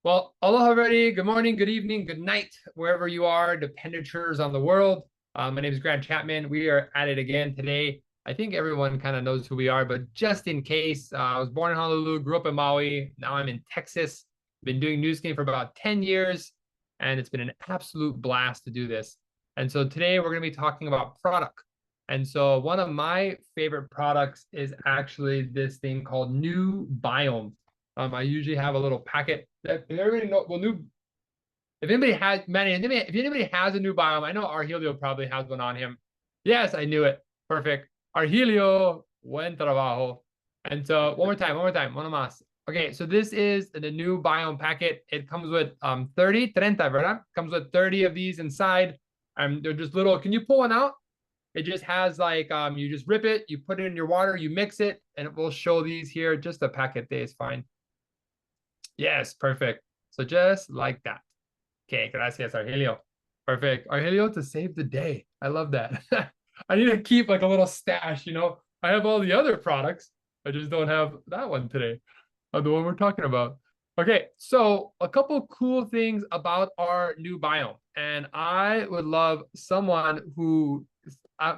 Well, aloha everybody. Good morning, good evening, good night, wherever you are, dependitures on the world. My name is Grant Chapman. We are at it again today. I think everyone kind of knows who we are, but just in case, I was born in Honolulu, grew up in Maui. Now I'm in Texas. Been doing New Skin for about 10 years, and it's been an absolute blast to do this. And so today we're going to be talking about product. And so one of my favorite products is actually this thing called New Biome. I usually have a little packet that everybody know. Well, if anybody has, Manny, if anybody has a New Biome, I know Arhelio probably has one on him. Yes, I knew it. Perfect. Arhelio, buen trabajo. And so one more time, one más. Okay, so this is the New Biome packet. It comes with 30, ¿verdad? Comes with 30 of these inside. They're just little. Can you pull one out? It just has like you just rip it, you put it in your water, you mix it, and it will show these here. Just a packet day is fine. Yes, perfect. So just like that. Okay, gracias, Argelio. Perfect. Argelio to save the day. I love that. I need to keep like a little stash, I have all the other products. I just don't have that one today, the one we're talking about. Okay, so a couple cool things about our New Biome. And I would love someone who,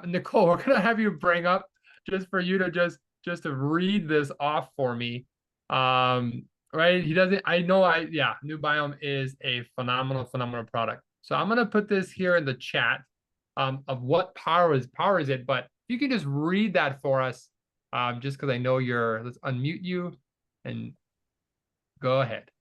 Nicole, we're gonna have you bring up just for you to just to read this off for me. Right? He doesn't, yeah, New Biome is a phenomenal product. So I'm going to put this here in the chat of what powers it, but you can just read that for us just because I know let's unmute you and go ahead.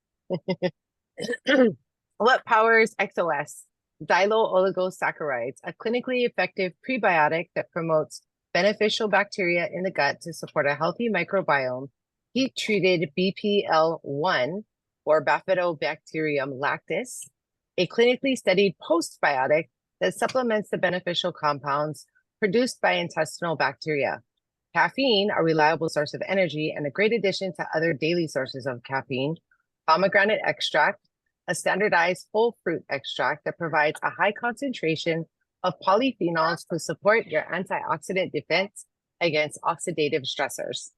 What powers XOS? Xylooligosaccharides, a clinically effective prebiotic that promotes beneficial bacteria in the gut to support a healthy microbiome. Heat-treated BPL1 or Bifidobacterium lactis, a clinically studied postbiotic that supplements the beneficial compounds produced by intestinal bacteria. Caffeine, a reliable source of energy and a great addition to other daily sources of caffeine. Pomegranate extract, a standardized whole fruit extract that provides a high concentration of polyphenols to support your antioxidant defense against oxidative stressors.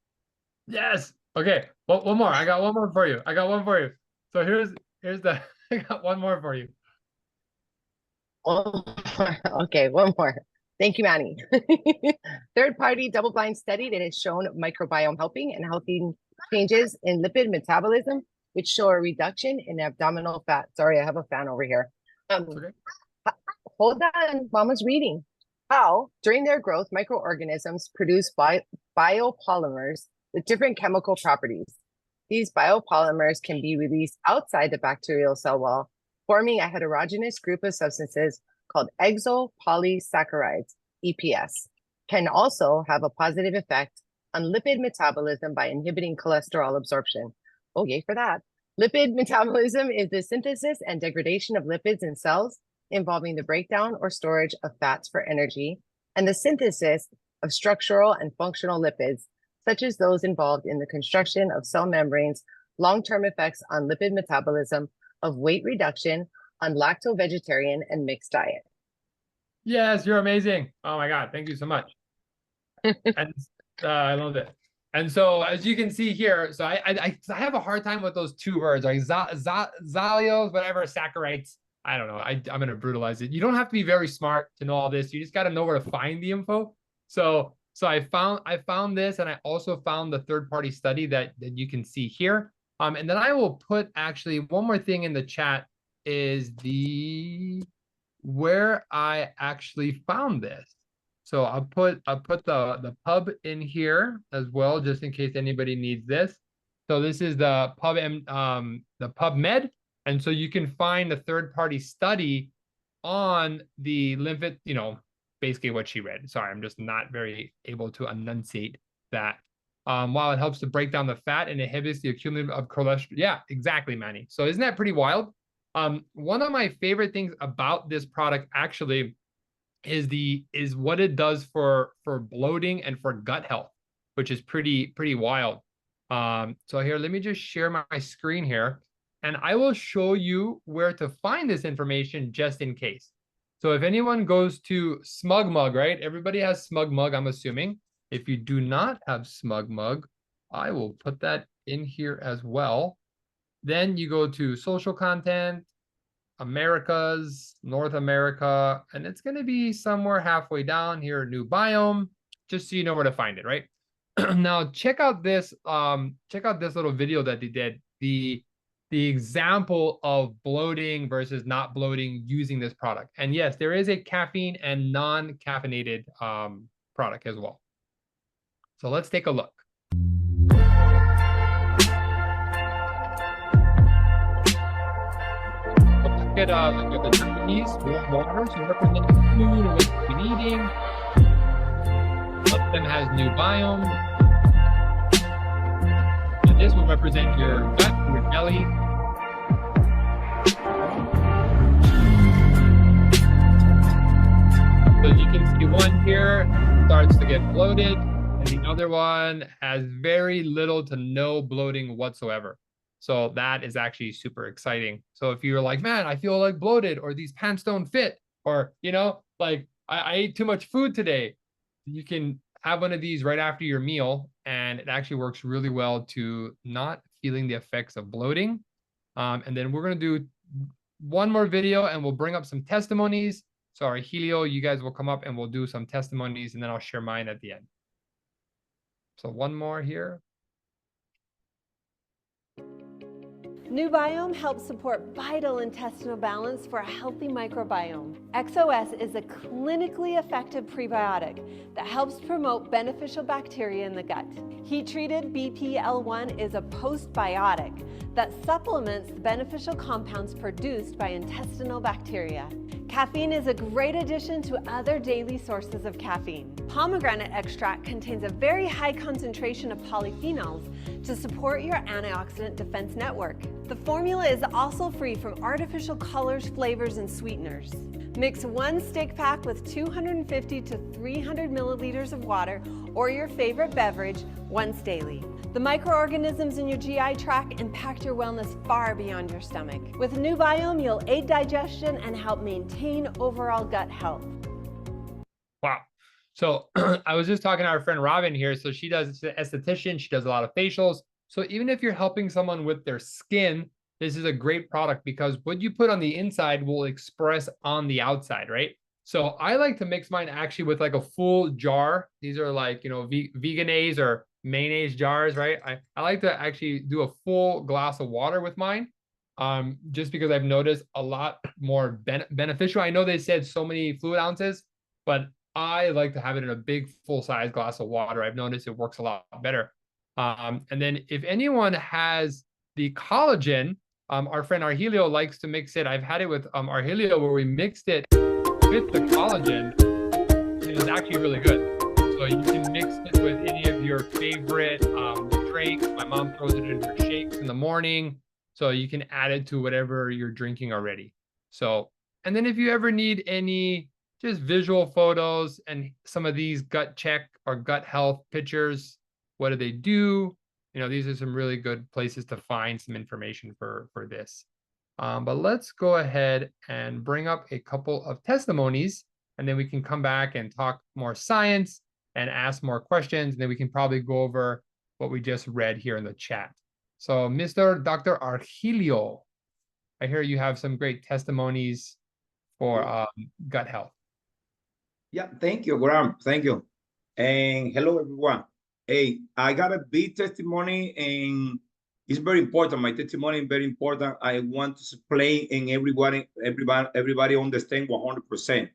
Yes. Okay. Well, one more. I got one more for you. So here's the I got one more for you. Okay, one more. Thank you, Manny. Third-party double-blind study that has shown microbiome helping and helping changes in lipid metabolism, which show a reduction in abdominal fat. Sorry, I have a fan over here. Okay. Hold on, Mama's reading. How, during their growth, microorganisms produce biopolymers with different chemical properties. These biopolymers can be released outside the bacterial cell wall, forming a heterogeneous group of substances called exopolysaccharides, EPS, can also have a positive effect on lipid metabolism by inhibiting cholesterol absorption. Oh, yay for that. Lipid metabolism is the synthesis and degradation of lipids in cells, involving the breakdown or storage of fats for energy, and the synthesis of structural and functional lipids, such as those involved in the construction of cell membranes, long-term effects on lipid metabolism, of weight reduction, on lactovegetarian and mixed diet. Yes, you're amazing. Oh my God, thank you so much. And I love it. And so as you can see here, so I have a hard time with those two words, like xalios, whatever, saccharides. I don't know. I'm gonna brutalize it. You don't have to be very smart to know all this. You just got to know where to find the info. So I found this, and I also found the third-party study that you can see here. And then I will put actually one more thing in the chat is where I actually found this. So I'll put the pub in here as well, just in case anybody needs this. So this is the PubMed, and so you can find the third-party study on the lipid, basically what she read. Sorry, I'm just not very able to enunciate that. While it helps to break down the fat and inhibits the accumulation of cholesterol. Yeah, exactly, Manny. So isn't that pretty wild? One of my favorite things about this product actually is what it does for bloating and for gut health, which is pretty wild. So here, let me just share my screen here, and I will show you where to find this information just in case. So if anyone goes to SmugMug, right? Everybody has SmugMug, I'm assuming. If you do not have SmugMug, I will put that in here as well. Then you go to social content, Americas, North America, and it's going to be somewhere halfway down here, new biome, just so you know where to find it, right? Now check out this little video that they did, the example of bloating versus not bloating using this product. And yes, there is a caffeine and non-caffeinated product as well. So let's take a look. Look at the Japanese warm water, so represent the food and what you've been eating. Some of them has new biome. And this will represent your gut, your belly. So you can see one here starts to get bloated, and the other one has very little to no bloating whatsoever. So that is actually super exciting. So if you're like, man, I feel like bloated, or these pants don't fit, or, you know, like I ate too much food today, you can have one of these right after your meal, and it actually works really well to not feeling the effects of bloating. And then we're going to do one more video, and we'll bring up some testimonies. So our Helio, you guys will come up and we'll do some testimonies, and then I'll share mine at the end. So one more here. New Biome helps support vital intestinal balance for a healthy microbiome. XOS is a clinically effective prebiotic that helps promote beneficial bacteria in the gut. Heat-treated BPL1 is a postbiotic that supplements the beneficial compounds produced by intestinal bacteria. Caffeine is a great addition to other daily sources of caffeine. Pomegranate extract contains a very high concentration of polyphenols to support your antioxidant defense network. The formula is also free from artificial colors, flavors, and sweeteners. Mix one stick pack with 250 to 300 milliliters of water or your favorite beverage once daily. The microorganisms in your GI tract impact your wellness far beyond your stomach. With New Biome, you'll aid digestion and help maintain overall gut health. Wow. So I was just talking to our friend Robin here. So she's an esthetician. She does a lot of facials. So even if you're helping someone with their skin, this is a great product because what you put on the inside will express on the outside, right? So I like to mix mine actually with like a full jar. These are like, you know, veganese or mayonnaise jars, right? I like to actually do a full glass of water with mine, just because I've noticed a lot more beneficial. I know they said so many fluid ounces, but I like to have it in a big full-size glass of water. I've noticed it works a lot better. And then if anyone has the collagen, our friend Arhelio likes to mix it. I've had it with Arhelio where we mixed it with the collagen. It was actually really good. So you can mix it with any of your favorite drinks. My mom throws it in her shakes in the morning. So you can add it to whatever you're drinking already. So, and then if you ever need any just visual photos and some of these gut check or gut health pictures, what do they do? You know, these are some really good places to find some information for this. But let's go ahead and bring up a couple of testimonies, and then we can come back and talk more science and ask more questions. And then we can probably go over what we just read here in the chat. So Dr. Arhelio, I hear you have some great testimonies for gut health. Yeah, thank you, Graham. Thank you. And hello, everyone. Hey, I got a big testimony, and it's very important. My testimony is very important. I want to explain, and everybody understand 100%.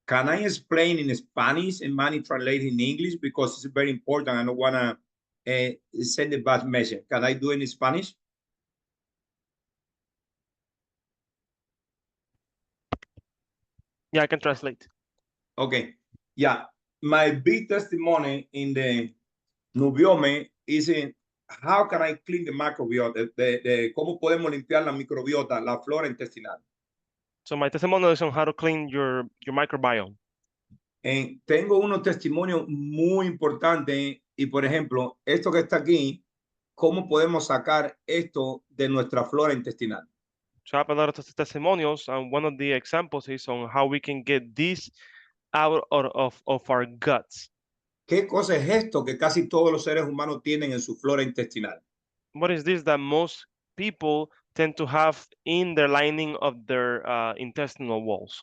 Can I explain in Spanish and money translate in English? Because it's very important. I don't want to send a bad message. Can I do it in Spanish? Yeah, I can translate. Okay. Yeah. My big testimony in the New Biome is in how can I clean the microbiota, cómo podemos limpiar la microbiota, la flora intestinal. So my testimony is on how to clean your microbiome. Tengo unos testimonios muy importantes y, por ejemplo, esto que está aquí, ¿cómo podemos sacar esto de nuestra flora intestinal? So I have a lot of testimonials, and one of the examples is on how we can get this out of our guts. ¿Qué cosa es esto que casi todos los seres humanos tienen en su flora intestinal? What is this that most people tend to have in the lining of their intestinal walls.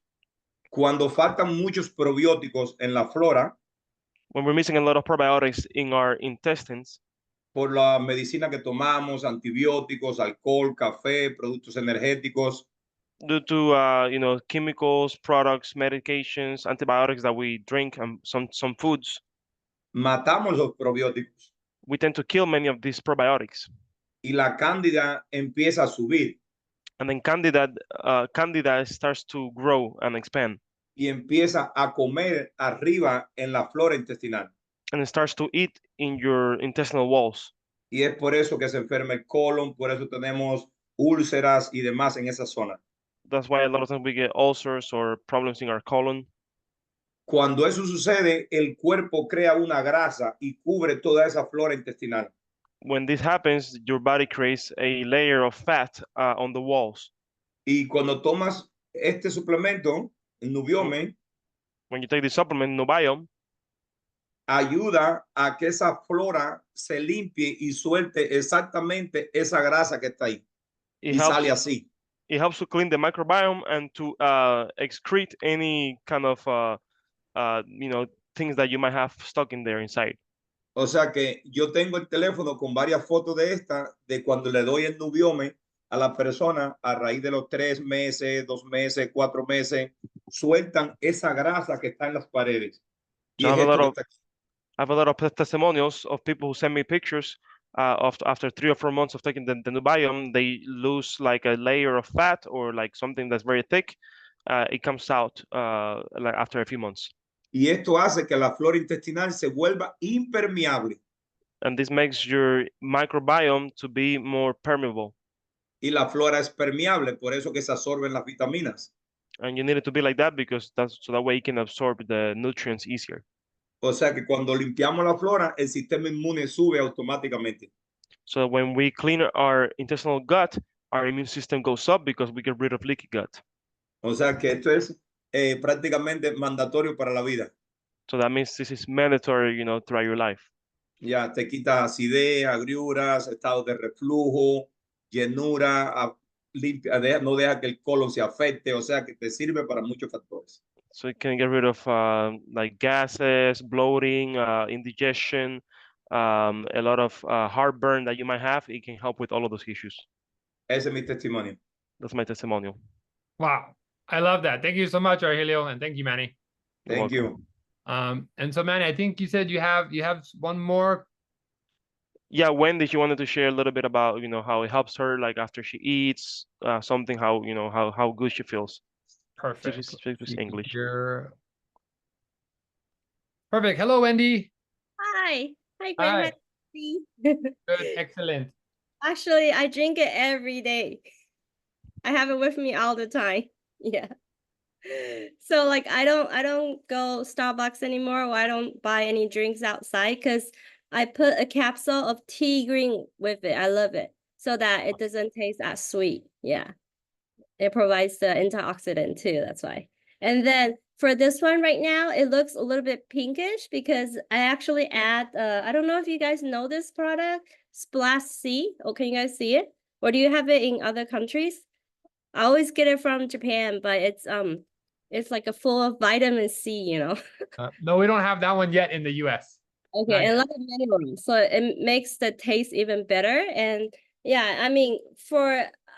Cuando faltan muchos probióticos en la flora, When we're missing a lot of probiotics in our intestines, por la medicina que tomamos, antibióticos, alcohol, café, productos energéticos, due to chemicals, products, medications, antibiotics that we drink, and some foods, matamos los probióticos we tend to kill many of these probiotics. y la cándida empieza a subir And then candida starts to grow and expand, y empieza a comer arriba en la flora intestinal. and it starts to eat in your intestinal walls. Y es por eso que se enferma el colon, por eso tenemos úlceras y demás en esa zona. That's why a lot of times we get ulcers or problems in our colon. Cuando eso sucede, el cuerpo crea una grasa y cubre toda esa flora intestinal. When this happens, your body creates a layer of fat on the walls. Y cuando tomas este suplemento, el Nubiome, When you take the supplement, Nubiome, ayuda a que esa flora se limpie y suelte exactamente esa grasa que está ahí. Y sale así. It helps to clean the microbiome and to excrete any kind of things that you might have stuck in there inside. O sea que yo tengo el teléfono con varias fotos de esta, de cuando le doy el Nubiome a la persona a raíz de los 3 meses, 2 meses, 4 meses, sueltan esa grasa que está en las paredes. So I have a lot of testimonials of people who send me pictures after 3 or 4 months of taking the Nubiome, they lose like a layer of fat or like something that's very thick. It comes out like after a few months. Y esto hace que la flora intestinal se vuelva impermeable. And this makes your microbiome to be more permeable. Y la flora es permeable, por eso que se absorben las vitaminas. And you need it to be like that because so that way you can absorb the nutrients easier. O sea que cuando limpiamos la flora, el sistema inmune sube automáticamente. So when we clean our intestinal gut, our immune system goes up because we get rid of leaky gut. O sea que esto es prácticamente mandatorio para la vida. So that means this is mandatory, throughout your life. Ya te quita acidez, agriuras, estados de reflujo, llenura, limpia, no deja que el colon se afecte, o sea que te sirve para muchos factores. So it can get rid of like gases, bloating, indigestion, a lot of heartburn that you might have. It can help with all of those issues. Ese es mi testimonio. That's my testimonial. Wow. I love that. Thank you so much, Argelio, and thank you, Manny. Thank you. And so, Manny, I think you said you have one more. Yeah, Wendy, she wanted to share a little bit about how it helps her, like after she eats something, how good she feels. Perfect. Speaks English. Perfect. Hello, Wendy. Hi, Hi. Good, Excellent. Actually, I drink it every day. I have it with me all the time. Yeah. So like I don't go Starbucks anymore, or I don't buy any drinks outside because I put a capsule of tea green with it. I love it so that it doesn't taste as sweet. Yeah. It provides the antioxidant too. That's why. And then for this one right now, it looks a little bit pinkish because I actually add, I don't know if you guys know this product, Splash C. Oh, can you guys see it? Or do you have it in other countries? I always get it from Japan, but it's like a full of vitamin C, No, we don't have that one yet in the US. Okay, Nice. and a lot of minerals. So it makes the taste even better. And yeah, I mean,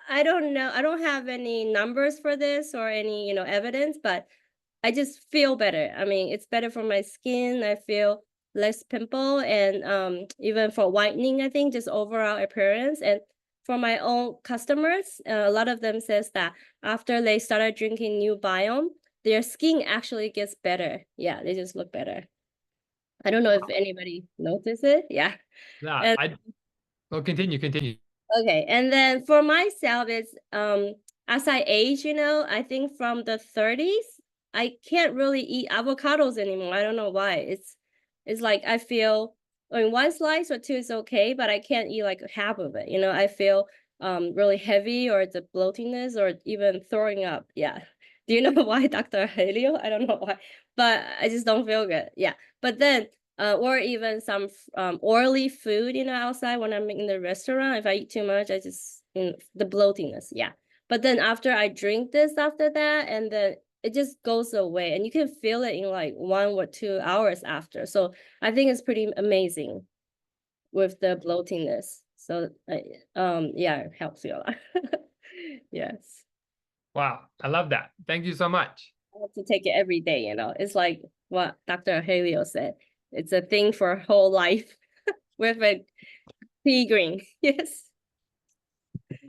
I don't know, I don't have any numbers for this or any, evidence, but I just feel better. I mean, it's better for my skin. I feel less pimple and even for whitening, I think, just overall appearance. And for my own customers, a lot of them says that after they started drinking new Biome, their skin actually gets better. Yeah, they just look better. I don't know if anybody noticed it. Yeah. Yeah. Well, continue. Okay, and then for myself, it's as I age, I think from the 30s, I can't really eat avocados anymore. I don't know why. It's like I feel, I mean, 1 slice or 2 is okay, but I can't eat like half of it. I feel really heavy or the bloatiness or even throwing up. Yeah. Do you know why, Dr. Helio? I don't know why, but I just don't feel good. Yeah. But then or even some oily food, outside when I'm in the restaurant. If I eat too much, I just, the bloatiness, yeah. But then after I drink this after that, and then it just goes away, and you can feel it in like 1 or 2 hours after. So I think it's pretty amazing with the bloatiness. So yeah, it helps you a lot. Yes. Wow, I love that. Thank you so much. I have to take it every day, It's like what Dr. Halio said. It's a thing for whole life with a tea green. Yes.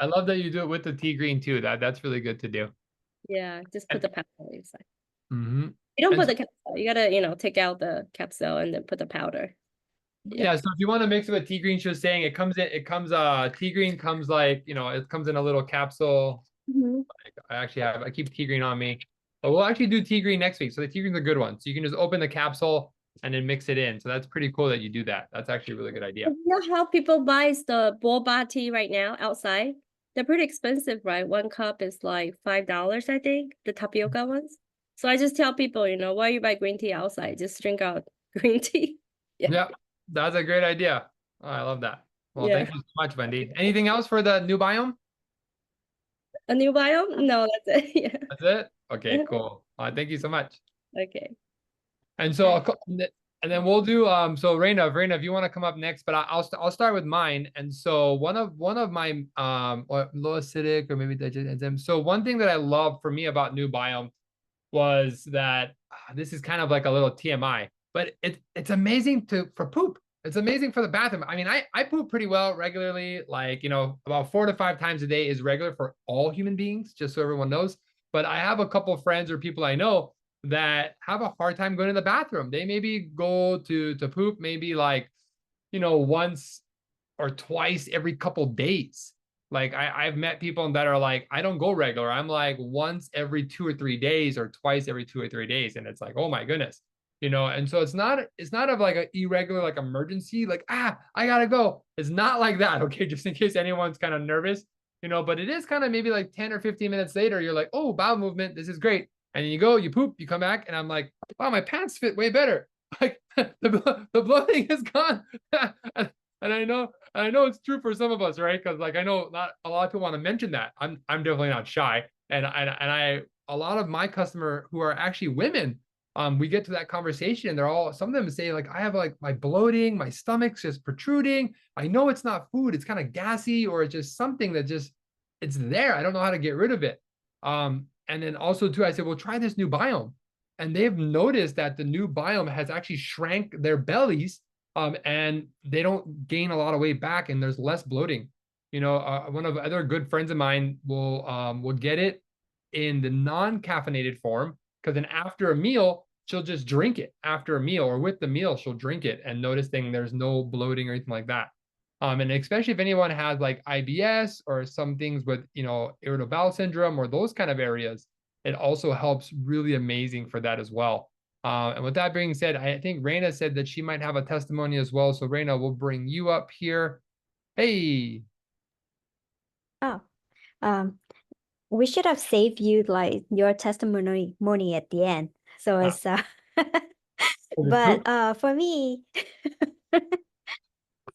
I love that you do it with the tea green too. That's really good to do. Yeah, just put the powder inside. Mm-hmm. You don't And put the capsule. You gotta, take out the capsule and then put the powder. Yeah, so if you want to mix it with tea green, she was saying tea green comes like, it comes in a little capsule. Mhm. I keep tea green on me. But we'll actually do tea green next week. So the tea green's a good one. So you can just open the capsule and then mix it in. So that's pretty cool that you do that. That's actually a really good idea. You know how people buy the boba tea right now outside? They're pretty expensive, right? 1 cup is like $5, I think, the tapioca ones. So I just tell people, why you buy green tea outside? Just drink out green tea. Yeah, that's a great idea. Oh, I love that. Well, Yeah. thank you so much, Wendy. Anything else for the new biome? A new biome? No, that's it. Yeah. That's it? Okay, cool. Thank you so much. Okay. And so and then we'll do so Reina, if you want to come up next, but I'll start with mine. And so one of my or low acidic or maybe digestive enzymes. So one thing that I love for me about new biome was that this is kind of like a little TMI, but it's amazing for poop. It's amazing for the bathroom. I mean, I poop pretty well regularly, like, about 4 to 5 times a day is regular for all human beings, just so everyone knows. But I have a couple of friends or people I know that have a hard time going to the bathroom. They maybe go to poop maybe like, once or twice every couple days. Like I've met people that are like, I don't go regular. I'm like once every 2 or 3 days or twice every 2 or 3 days. And it's like, oh my goodness, and so it's not of like an irregular, like emergency, like, I gotta go. It's not like that. Okay. Just in case anyone's kind of nervous, but it is kind of maybe like 10 or 15 minutes later, you're like, oh, bowel movement. This is great. And then you go, you poop, you come back, and I'm like, wow, my pants fit way better. Like the bloating is gone. And I know it's true for some of us, right? Because like I know not a lot of people want to mention that. I'm definitely not shy, and a lot of my customer who are actually women, we get to that conversation, and some of them say like, I have like my bloating, my stomach's just protruding. I know it's not food, it's kind of gassy, or it's just something that it's there. I don't know how to get rid of it. And then also too, I said, well, try this new biome, and they've noticed that the new biome has actually shrank their bellies. And they don't gain a lot of weight back, and there's less bloating. One of the other good friends of mine will get it in the non-caffeinated form, because then after a meal, she'll just drink it after a meal, or with the meal, she'll drink it and noticing there's no bloating or anything like that. And especially if anyone has like IBS or some things with, irritable bowel syndrome or those kind of areas, it also helps really amazing for that as well. And with that being said, I think Reina said that she might have a testimony as well. So Reina, we'll bring you up here. Hey. Oh, we should have saved you like your testimony at the end. So it's but for me,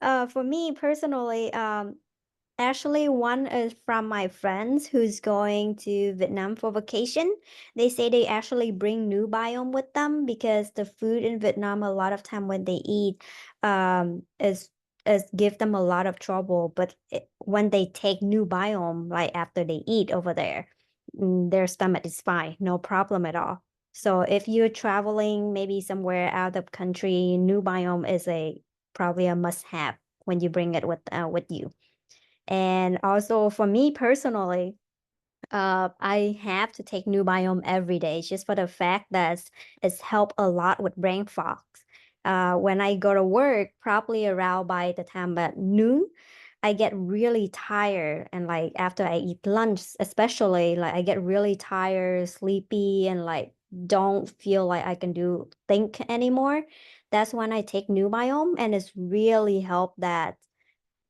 for me personally, actually, one is from my friends who's going to Vietnam for vacation. They say they actually bring new biome with them because the food in Vietnam, a lot of time when they eat, is give them a lot of trouble. But when they take new biome, like after they eat over there, their stomach is fine, no problem at all. So if you're traveling maybe somewhere out of country, new biome is probably a must-have when you bring it with you. And also for me personally, I have to take new biome every day just for the fact that it's helped a lot with brain fog. When I go to work, probably around by the time at noon, I get really tired. And like after I eat lunch, especially, like I get really tired, sleepy, and like don't feel like I can think anymore. That's when I take new biome, and it's really helped that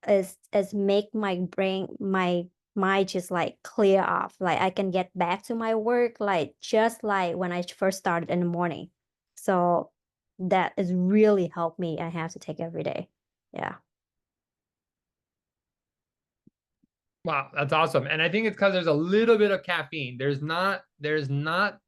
is make my brain, my mind just like clear off. Like I can get back to my work like just like when I first started in the morning. So that has really helped me. I have to take every day. Yeah. Wow, that's awesome. And I think it's because there's a little bit of caffeine. There's not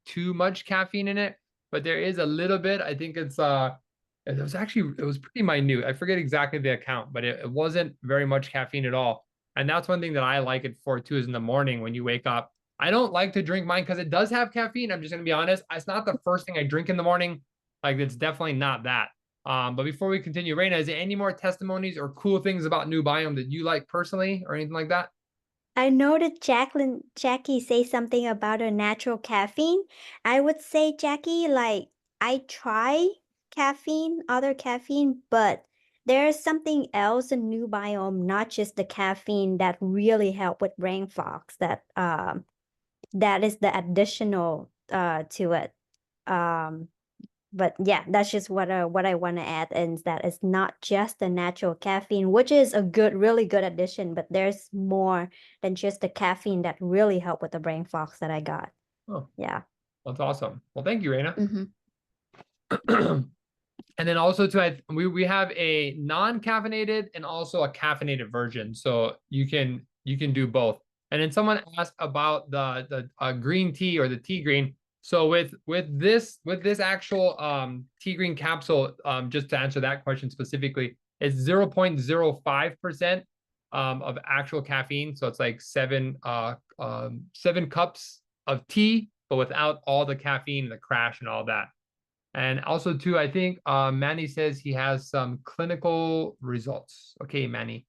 too much caffeine in it, but there is a little bit. I think it was pretty minute. I forget exactly the account, but it wasn't very much caffeine at all. And that's one thing that I like it for too, is in the morning when you wake up. I don't like to drink mine because it does have caffeine. I'm just gonna be honest. It's not the first thing I drink in the morning. Like, it's definitely not that. But before we continue, Reina, is there any more testimonies or cool things about New Biome that you like personally or anything like that? I know that Jackie say something about a natural caffeine. I would say, Jackie, like I try other caffeine, but there's something else in New Biome, not just the caffeine, that really help with brain fogs. That is the additional to it. But yeah, that's just what I want to add, is that it's not just the natural caffeine, which is a really good addition, but there's more than just the caffeine that really help with the brain fogs that I got. Oh, yeah. That's awesome. Well, thank you, Reina. Mm-hmm. And then also too, we have a non-caffeinated and also a caffeinated version, so you can do both. And then someone asked about the green tea or the tea green. So with this actual tea green capsule, just to answer that question specifically, it's 0.05% of actual caffeine. So it's like 7 cups of tea, but without all the caffeine, the crash, and all that. And also too, I think Manny says he has some clinical results. Okay, Manny.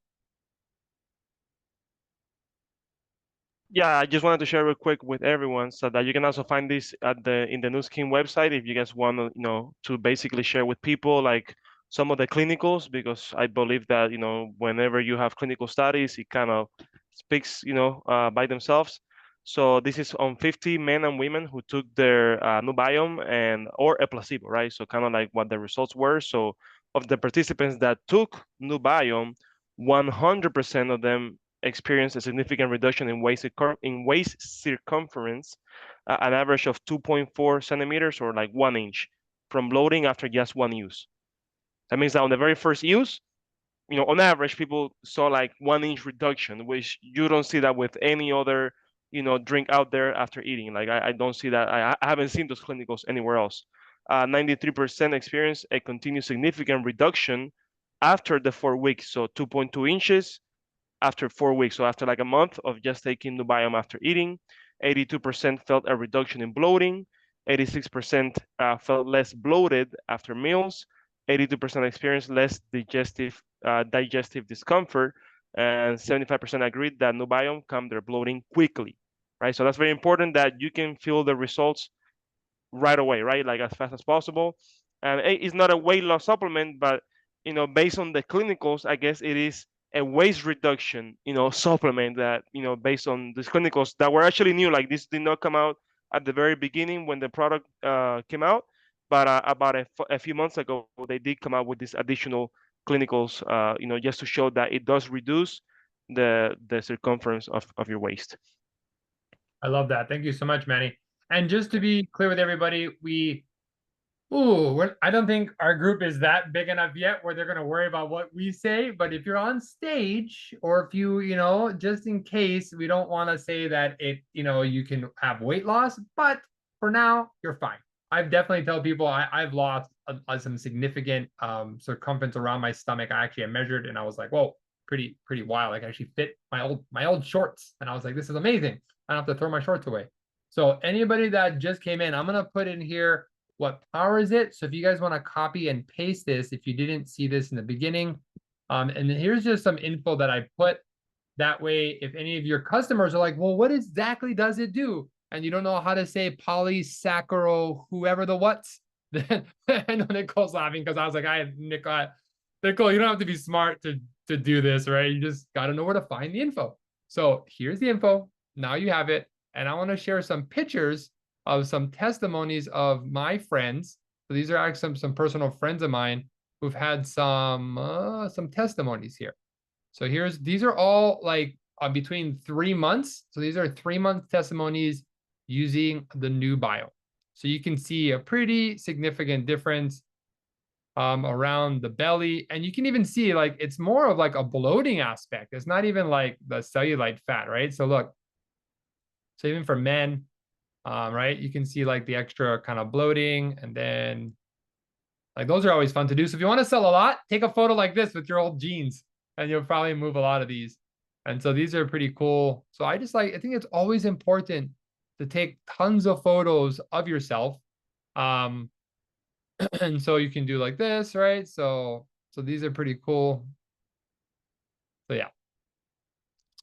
Yeah, I just wanted to share real quick with everyone so that you can also find this in the Nu Skin website if you guys want to, to basically share with people like some of the clinicals, because I believe that, whenever you have clinical studies, it kind of speaks, by themselves. So this is on 50 men and women who took their Nu Biome or a placebo, right? So kind of like what the results were. So of the participants that took Nu Biome, 100% of them experienced a significant reduction in waist circumference, an average of 2.4 centimeters or like 1 inch from bloating after just one use. That means that on the very first use, on average, people saw like 1 inch reduction, which you don't see that with any other, drink out there after eating. Like I don't see that. I haven't seen those clinicals anywhere else. 93% experienced a continued significant reduction after the 4 weeks. So 2.2 inches after 4 weeks. So after like a month of just taking Nu Biome after eating, 82% felt a reduction in bloating, 86% felt less bloated after meals, 82% experienced less digestive discomfort, and 75% agreed that Nu Biome calmed their bloating quickly, right? So that's very important that you can feel the results right away, right? Like as fast as possible. And it's not a weight loss supplement, but based on the clinicals, I guess it is a waist reduction, supplement that, based on these clinicals that were actually new. Like this did not come out at the very beginning when the product came out, but about a few months ago, they did come out with these additional clinicals, just to show that it does reduce the circumference of your waist. I love that. Thank you so much, Manny. And just to be clear with everybody, I don't think our group is that big enough yet where they're going to worry about what we say. But if you're on stage, or if you, just in case, we don't want to say that you can have weight loss, but for now, you're fine. I've definitely tell people I've lost some significant circumference around my stomach. I measured and I was like, whoa, pretty wild. Like I actually fit my old shorts. And I was like, this is amazing. I don't have to throw my shorts away. So anybody that just came in, I'm going to put in here what Powers It. So if you guys want to copy and paste this, if you didn't see this in the beginning, and here's just some info that I put. That way, if any of your customers are like, well, what exactly does it do? And you don't know how to say polysaccharo, whoever the what's, then I know Nicole's laughing because I was like, Nicole, you don't have to be smart to do this, right? You just got to know where to find the info. So here's the info. Now you have it. And I want to share some pictures of some testimonies of my friends. So these are actually some personal friends of mine who've had some testimonies here. So these are all like between 3 months. So these are 3-month testimonies using the Nu Biome. So you can see a pretty significant difference. around the belly. And you can even see like it's more of like a bloating aspect. It's not even like the cellulite fat, right? So look, so even for men, right, you can see like the extra kind of bloating, and then like those are always fun to do. So if you want to sell a lot, take a photo like this with your old jeans, and you'll probably move a lot of these. And so these are pretty cool. So I think it's always important to take tons of photos of yourself. And so you can do like this, right? So these are pretty cool. So yeah.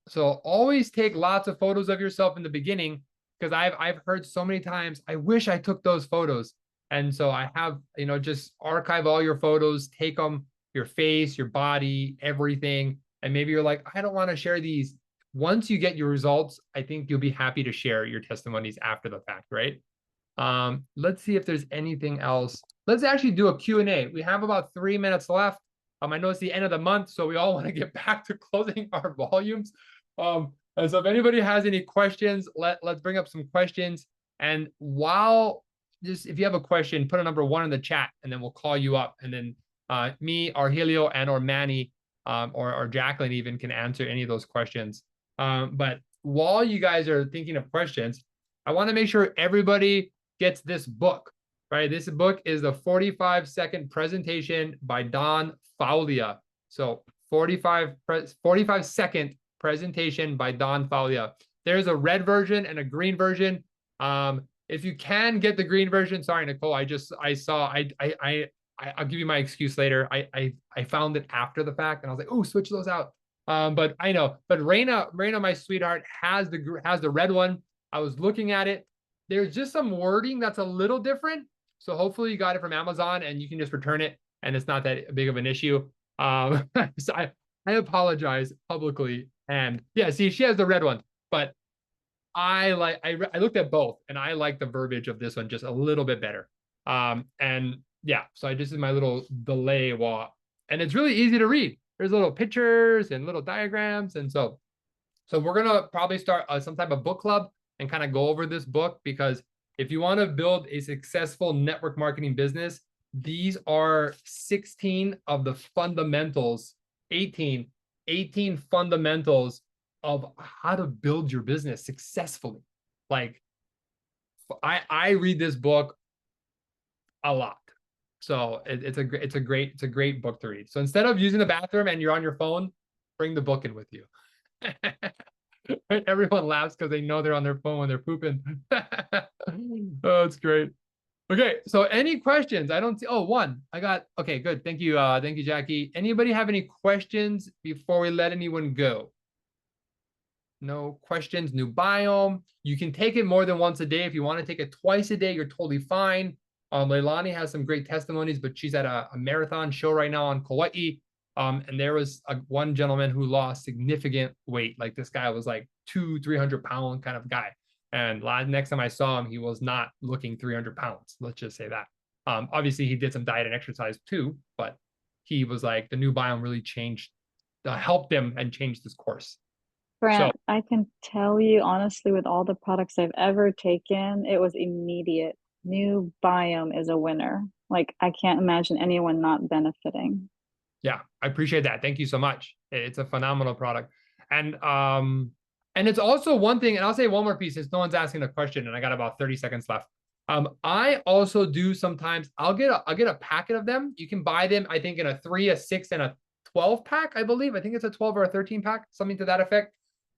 So always take lots of photos of yourself in the beginning, because I've heard so many times, I wish I took those photos. And so I have, just archive all your photos, take them, your face, your body, everything. And maybe you're like, I don't want to share these. Once you get your results, I think you'll be happy to share your testimonies after the fact, right? Let's see if there's anything else. Let's actually do a Q&A. We have about 3 minutes left. I know it's the end of the month, so we all want to get back to closing our volumes. And so if anybody has any questions, let's bring up some questions. And if you have a question, put a number 1 in the chat, and then we'll call you up. And then me, Arhelio, and or Manny, or Jacqueline even can answer any of those questions. But while you guys are thinking of questions, I want to make sure everybody gets this book, right? This book is the 45-second presentation by Don Faulia. So 45-second presentation by Don Faulia. There's a red version and a green version. If you can get the green version, sorry, Nicole, I'll give you my excuse later. I found it after the fact, and I was like, oh, switch those out. But I know, but Reina, my sweetheart, has the red one. I was looking at it. There's just some wording that's a little different. So hopefully you got it from Amazon and you can just return it, and it's not that big of an issue. So I apologize publicly. And yeah, see, she has the red one, but I looked at both, and I like the verbiage of this one just a little bit better. And yeah, so I just did my little delay and it's really easy to read. There's little pictures and little diagrams. And so we're going to probably start some type of book club and kind of go over this book, because if you want to build a successful network marketing business, these are 16 of the fundamentals, 18 fundamentals of how to build your business successfully. Like I read this book a lot. So it's a great book to read. So instead of using the bathroom and you're on your phone, bring the book in with you. Everyone laughs because they know they're on their phone when they're pooping. Oh, it's great. Okay, so any questions? I don't see. Oh, one. Okay, good. Thank you, Jackie. Anybody have any questions before we let anyone go? No questions. New biome. You can take it more than once a day. If you want to take it twice a day, you're totally fine. Leilani has some great testimonies, but she's at a marathon show right now on Kauai. And there was one gentleman who lost significant weight. Like this guy was like 200-300 pound kind of guy. And next time I saw him, he was not looking 300 pounds. Let's just say that. Obviously, he did some diet and exercise too, but he was like, the new biome really helped him and changed his course. Grant, so, I can tell you honestly, with all the products I've ever taken, it was immediate. New biome is a winner. Like, I can't imagine anyone not benefiting. Yeah, I appreciate that. Thank you so much. It's a phenomenal product. And it's also one thing, and I'll say one more piece since no one's asking a question, and I got about 30 seconds left. I also do sometimes, I'll get a packet of them. You can buy them, I think, in a 3, a 6, and a 12 pack, I believe. I think it's a 12 or a 13 pack, something to that effect.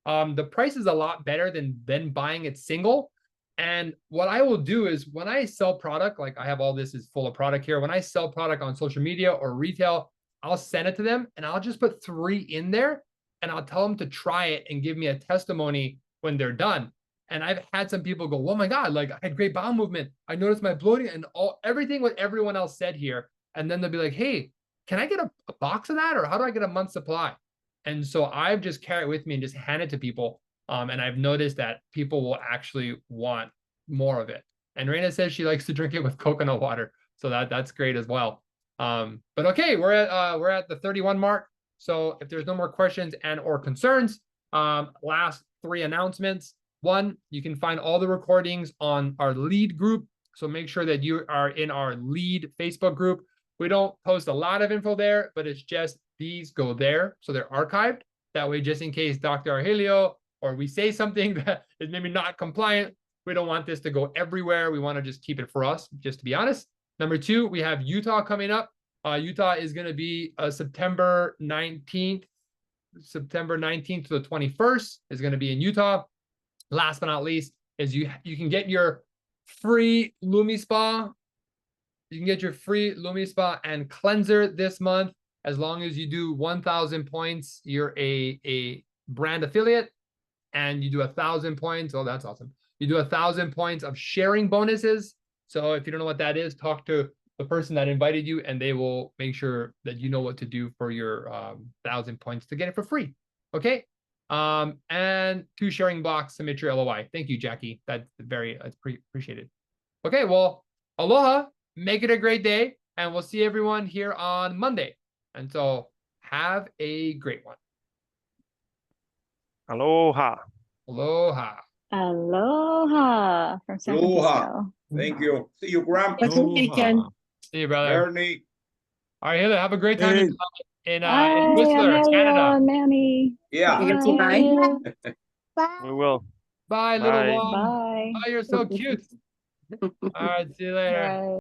The price is a lot better than buying it single. And what I will do is when I sell product, like I have all this is full of product here. When I sell product on social media or retail, I'll send it to them and I'll just put 3 in there and I'll tell them to try it and give me a testimony when they're done. And I've had some people go, oh my God, like I had great bowel movement. I noticed my bloating and everything what everyone else said here. And then they'll be like, hey, can I get a box of that? Or how do I get a month's supply? And so I've just carried it with me and just hand it to people. And I've noticed that people will actually want more of it. And Reina says she likes to drink it with coconut water. So that's great as well. But okay, we're at the 31 mark. So if there's no more questions and or concerns, last 3 announcements. 1, you can find all the recordings on our lead group. So make sure that you are in our lead Facebook group. We don't post a lot of info there, but it's just these go there. So they're archived. That way, just in case Dr. Argelio or we say something that is maybe not compliant, we don't want this to go everywhere. We want to just keep it for us, just to be honest. Number 2, we have Utah coming up. Utah is going to be September 19th. September 19th to the 21st is going to be in Utah. Last but not least is you can get your free LumiSpa. You can get your free LumiSpa and cleanser this month as long as you do 1,000 points. You're a brand affiliate, and you do 1,000 points. Oh, that's awesome. You do 1,000 points of sharing bonuses. So if you don't know what that is, talk to the person that invited you, and they will make sure that you know what to do for your 1,000 points to get it for free. Okay. And 2 sharing blocks, submit your LOI. Thank you, Jackie. That's appreciated. Okay, well, aloha, make it a great day, and we'll see everyone here on Monday. And so have a great one. Aloha. Aloha. Aloha from San Francisco. Thank you. See you, Graham. See you, brother. Ernie. All right, Heather, have a great time in Bye, Whistler, Amelia Canada. and Manny. Yeah. Bye. We will. Bye, little Bye. one. Bye. Oh, you're so cute. All right, see you later. Bye.